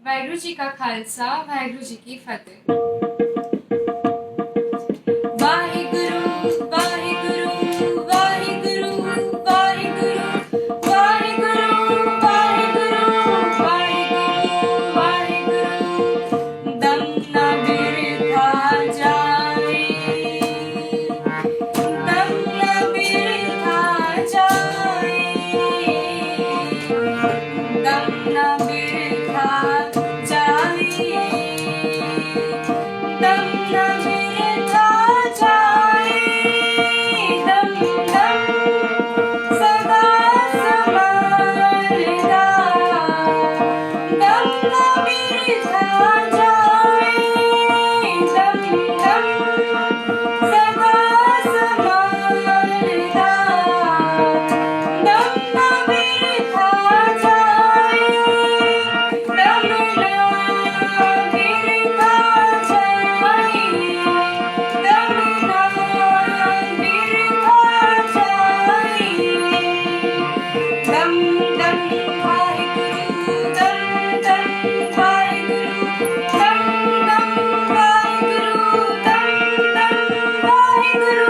वाहिगुरु जी का खालसा वाहिगुरु जी की फतेह। वाहिगुरु वाहिगुरु वाहिगुरु वाहिगुरु वाहिगुरु वाहिगुरु वाहिगुरु दम न बिरथा जाए, दम न बिरथा जाए, दम न बिरथा जाए, दम न बिरथा जाए, दम दम सदा समारदा, दम न बिरथा जाए, दम दम सदा समारदा, दम न बिरथा जाए, दम न बिरथा जाए, दम न बिरथा जाए, दम दम वाहिगुरु दम दम वाहिगुरु दम दम वाहिगुरु दम दम वाहिगुरु।